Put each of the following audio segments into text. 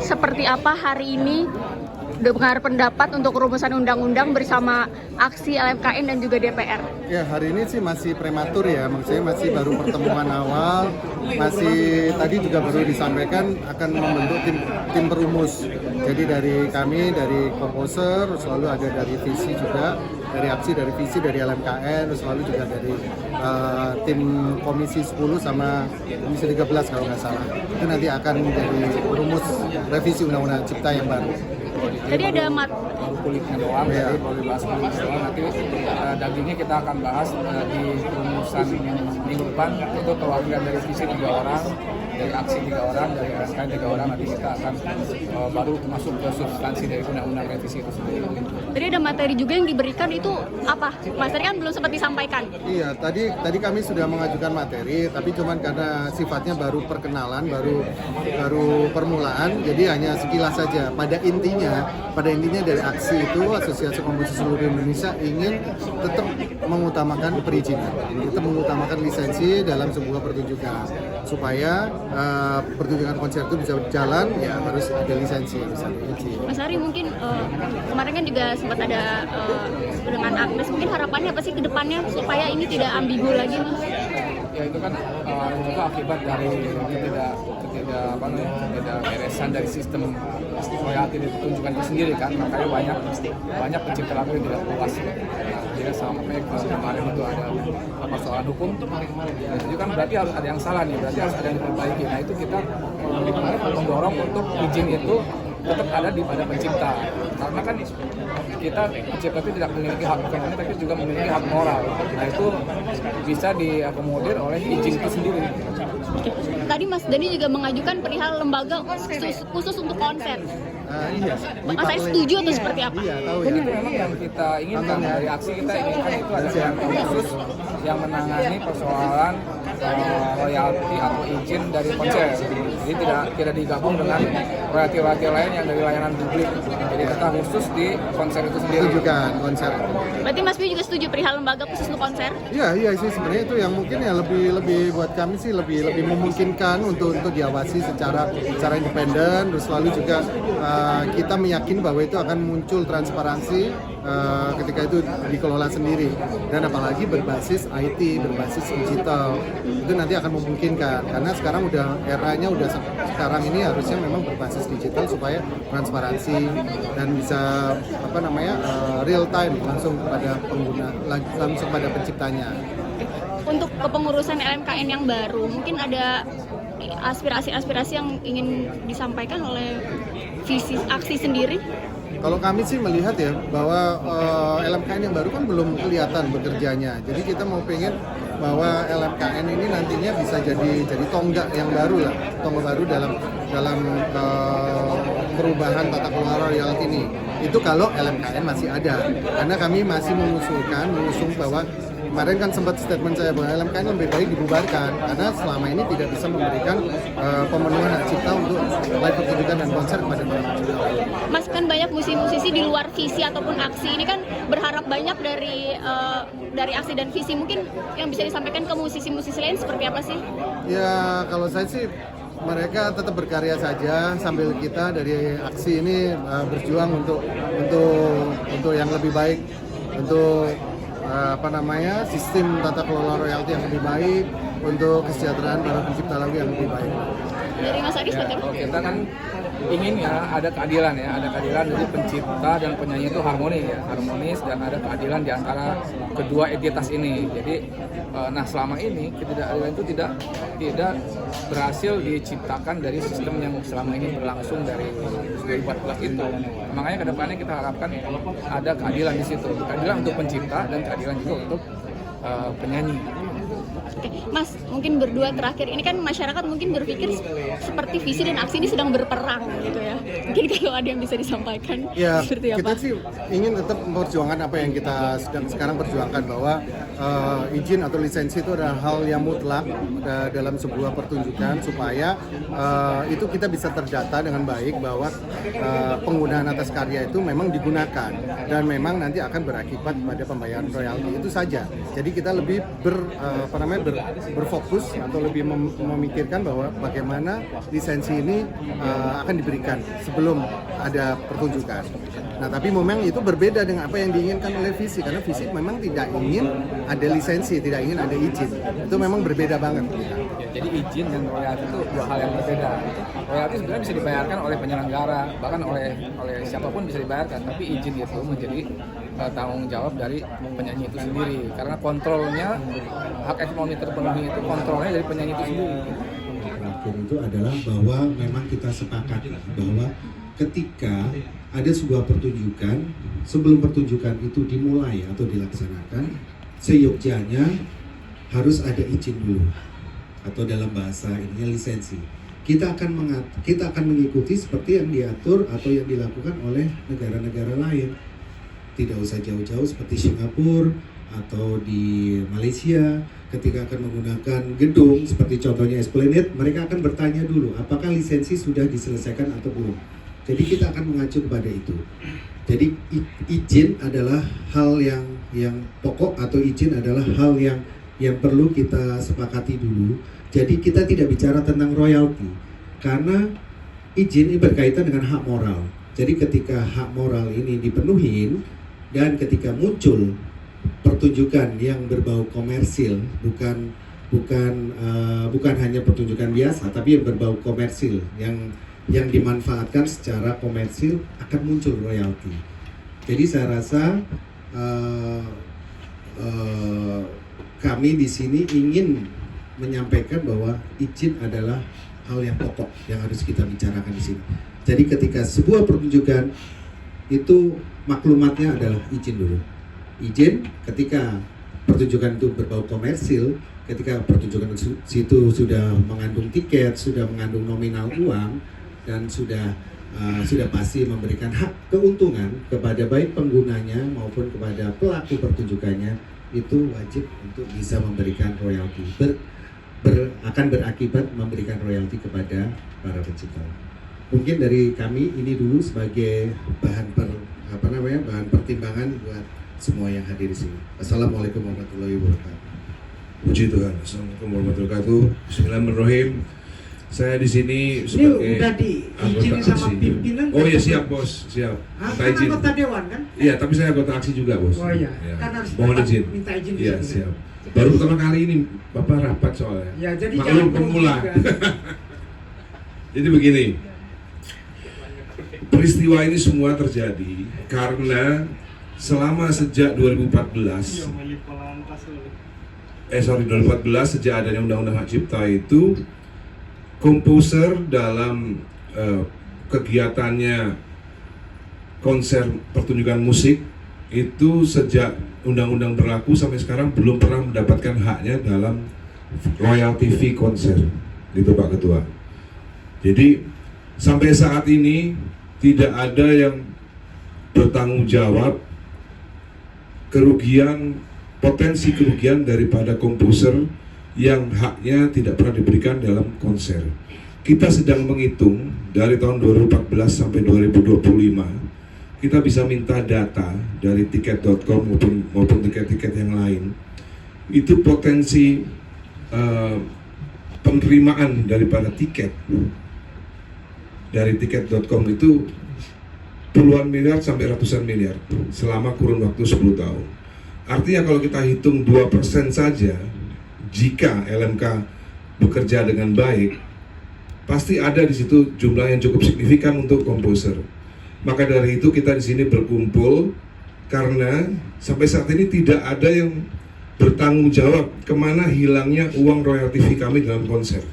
Seperti apa hari ini dengar pendapat untuk rumusan undang-undang bersama aksi LMKN dan juga DPR? Ya, hari ini sih masih prematur ya, maksudnya masih baru pertemuan awal, masih tadi juga baru disampaikan akan membentuk tim perumus. Jadi dari kami, dari komposer, selalu ada dari visi juga, dari aksi, dari visi, dari LMKN, selalu juga dari tim Komisi 10 sama Komisi 13 kalau nggak salah. Itu nanti akan menjadi perumus revisi Undang-Undang Cipta yang baru. Tadi ada kulitnya doang, ya. jadi baru dibahas kulit doang. Nanti dagingnya kita akan bahas di perumusan minggu depan. Itu perwakilan dari visi 3 orang, dari aksi 3 orang, dari LMKN 3 orang. Nanti kita akan baru masuk ke substansi dari undang-undang revisi itu sendiri. Tadi ada materi juga yang diberikan, itu apa? Mas tadi kan belum sempat disampaikan. Iya, tadi kami sudah mengajukan materi, tapi cuman karena sifatnya baru perkenalan, baru permulaan, jadi hanya sekilas saja. Pada intinya dari aksi itu Asosiasi Komposer Seluruh Indonesia ingin tetap mengutamakan perizinan, tetap mengutamakan lisensi dalam sebuah pertunjukan, supaya pertunjukan konser itu bisa berjalan, ya harus ada lisensi, harus ada izin. Mas Ari, mungkin kemarin kan juga sempat ada dengan Agnes, mungkin harapannya apa sih ke depannya supaya ini tidak ambigu lagi, Mas? Ya itu kan juga akibat dari ketidakberesan dari sistem royalti di pertunjukan itu sendiri kan, makanya banyak pencipta lagu yang tidak puas. Jadi sampai kemarin itu ada persoalan hukum, itu kan berarti harus ada yang salah nih, berarti harus ada yang diperbaiki. Nah itu kita mendorong untuk izin itu tetap ada pada pencipta, karena kan kita pencipta itu tidak memiliki hak ekonomi tapi juga memiliki hak moral. Nah itu bisa diakomodir oleh izin itu sendiri. Tadi Mas Dani juga mengajukan perihal lembaga khusus untuk konser. Iya. Mas Ari setuju atau seperti apa? Iya, tahu ya. Jadi memang yang kita inginkan dari aksi kita inginkan itu ada yang khusus yang menangani persoalan royalti atau izin dari konser. Jadi tidak digabung dengan royalti lain yang dari layanan publik. Jadi kita khusus di konser itu sendiri. Tunjukkan konser. Berarti Mas Pi juga setuju perihal lembaga khusus untuk konser? Iya sih, sebenarnya itu yang mungkin ya lebih buat kami sih lebih memungkinkan untuk diawasi secara independen, terus selalu juga kita meyakini bahwa itu akan muncul transparansi ketika itu dikelola sendiri, dan apalagi berbasis IT, berbasis digital, itu nanti akan memungkinkan, karena sekarang eranya sekarang ini harusnya memang berbasis digital supaya transparansi dan bisa real time langsung kepada pengguna, langsung pada penciptanya. Untuk kepengurusan LMKN yang baru, mungkin ada aspirasi-aspirasi yang ingin disampaikan oleh visi aksi sendiri? Kalau kami sih melihat ya bahwa LMKN yang baru kan belum kelihatan bekerjanya. Jadi kita mau pengen bahwa LMKN ini nantinya bisa jadi tonggak yang baru lah, tonggak baru dalam perubahan tata kelola royalti ini. Itu kalau LMKN masih ada. Karena kami masih mengusung bahwa kemarin kan sempat statement saya bahwa LMKN lebih baik dibubarkan karena selama ini tidak bisa memberikan pemenuhan hak cipta untuk live pertunjukan dan konser kepada para pencipta. Mas, kan banyak musisi-musisi di luar visi ataupun aksi ini kan berharap banyak dari aksi dan visi. Mungkin yang bisa disampaikan ke musisi-musisi lain seperti apa sih? Ya kalau saya sih mereka tetap berkarya saja sambil kita dari aksi ini berjuang untuk yang lebih baik, untuk sistem tata kelola royalti yang lebih baik, untuk kesejahteraan para pencipta lagu yang lebih baik. Dari Mas Adi seperti apa? Kalau kita kan ingin ada keadilan dari pencipta dan penyanyi itu harmonis dan ada keadilan di antara kedua entitas ini. Jadi selama ini ketidakadilan itu tidak berhasil diciptakan dari sistem yang selama ini berlangsung dari 2014 itu. Makanya kedepannya kita harapkan ada keadilan di situ, keadilan untuk pencipta dan keadilan juga untuk penyanyi. Oke, Mas, mungkin berdua terakhir, ini kan masyarakat mungkin berpikir seperti visi dan aksi ini sedang berperang gitu ya. Mungkin kalau ada yang bisa disampaikan seperti apa? Kita sih ingin tetap memperjuangkan apa yang kita sedang sekarang perjuangkan, bahwa izin atau lisensi itu adalah hal yang mutlak dalam sebuah pertunjukan, supaya itu kita bisa terdata dengan baik bahwa penggunaan atas karya itu memang digunakan dan memang nanti akan berakibat pada pembayaran royalti, itu saja. Jadi kita lebih berfokus atau lebih memikirkan bahwa bagaimana lisensi ini akan diberikan sebelum ada pertunjukan. Nah, tapi memang itu berbeda dengan apa yang diinginkan oleh Visi, karena Visi memang tidak ingin ada lisensi, tidak ingin ada izin. Itu memang berbeda banget. Ya, jadi izin dan royalti itu dua hal yang berbeda. Royalti sebenarnya bisa dibayarkan oleh penyelenggara, bahkan oleh siapapun bisa dibayarkan. Tapi izin itu menjadi tanggung jawab dari penyanyi itu sendiri, karena kontrolnya hak ekonomi terpenuhi itu kontrolnya dari penyanyi itu sendiri. Terakhir itu adalah bahwa memang kita sepakat bahwa ketika ada sebuah pertunjukan, sebelum pertunjukan itu dimulai atau dilaksanakan, seyogyanya harus ada izin dulu, atau dalam bahasa ini lisensi. Kita akan mengikuti seperti yang diatur atau yang dilakukan oleh negara-negara lain. Tidak usah jauh-jauh seperti Singapura atau di Malaysia, ketika akan menggunakan gedung seperti contohnya Esplanade, mereka akan bertanya dulu apakah lisensi sudah diselesaikan atau belum. Jadi kita akan mengacu kepada itu. Jadi izin adalah hal yang pokok, atau izin adalah hal yang perlu kita sepakati dulu. Jadi kita tidak bicara tentang royalti, karena izin ini berkaitan dengan hak moral. Jadi ketika hak moral ini dipenuhi dan ketika muncul pertunjukan yang berbau komersil, bukan hanya pertunjukan biasa, tapi yang berbau komersil, yang dimanfaatkan secara komersil, akan muncul royalti. Jadi saya rasa kami di sini ingin menyampaikan bahwa izin adalah hal yang pokok yang harus kita bicarakan di sini. Jadi ketika sebuah pertunjukan itu maklumatnya adalah izin dulu. Izin ketika pertunjukan itu berbau komersil, ketika pertunjukan itu sudah mengandung tiket, sudah mengandung nominal uang, dan sudah pasti memberikan hak keuntungan kepada baik penggunanya maupun kepada pelaku pertunjukannya, itu wajib untuk bisa memberikan royalti. Akan berakibat memberikan royalti kepada para pencipta. Mungkin dari kami ini dulu sebagai bahan pertimbangan buat semua yang hadir di sini. Assalamualaikum warahmatullahi wabarakatuh. Puji Tuhan. Assalamualaikum warahmatullahi wabarakatuh. Bismillahirrahmanirrahim. Saya di sini sebagai udah diizinin sama pimpinan. Oh ya, siap bos, siap. Minta Kan izin. anggota dewan kan? Iya, tapi saya anggota aksi juga bos. Oh iya, Ya. kan harus Mohon izin. minta izin. Iya, di sini. siap. Baru pertama kali ini Bapak rapat soalnya. Ya, jadi Maklum jangan pemula. juga. Jadi begini. Peristiwa ini semua terjadi karena selama sejak 2014 sejak adanya Undang-Undang Hak Cipta itu, komposer dalam kegiatannya konser pertunjukan musik itu sejak undang-undang berlaku sampai sekarang belum pernah mendapatkan haknya dalam royalti fee konser, gitu Pak Ketua. Jadi sampai saat ini tidak ada yang bertanggung jawab potensi kerugian daripada komposer yang haknya tidak pernah diberikan dalam konser. Kita sedang menghitung dari tahun 2014 sampai 2025, kita bisa minta data dari tiket.com maupun tiket-tiket yang lain. Itu potensi penerimaan daripada tiket dari tiket.com itu puluhan miliar sampai ratusan miliar selama kurun waktu 10 tahun. Artinya kalau kita hitung 2% saja, jika LMK bekerja dengan baik, pasti ada di situ jumlah yang cukup signifikan untuk komposer. Maka dari itu kita di sini berkumpul karena sampai saat ini tidak ada yang bertanggung jawab kemana hilangnya uang royalti fee kami dalam konser.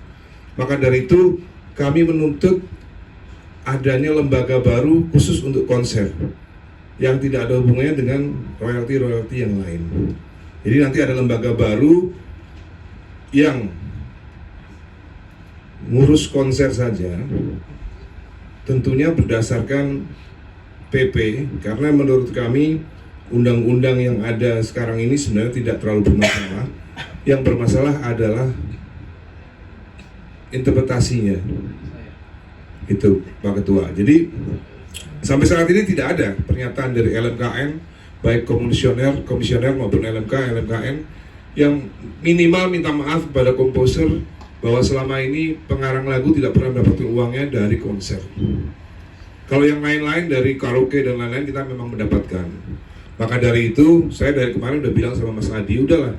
Maka dari itu kami menuntut adanya lembaga baru khusus untuk konser yang tidak ada hubungannya dengan royalti yang lain. Jadi nanti ada lembaga baru yang ngurus konser saja, tentunya berdasarkan PP, karena menurut kami undang-undang yang ada sekarang ini sebenarnya tidak terlalu bermasalah. Yang bermasalah adalah interpretasinya. Itu Pak Ketua. Jadi sampai saat ini tidak ada pernyataan dari LMKN, baik komisioner maupun LMKN yang minimal minta maaf kepada komposer bahwa selama ini pengarang lagu tidak pernah mendapatkan uangnya dari konser. Kalau yang lain-lain dari karaoke dan lain-lain kita memang mendapatkan. Maka dari itu saya dari kemarin udah bilang sama Mas Adi, udahlah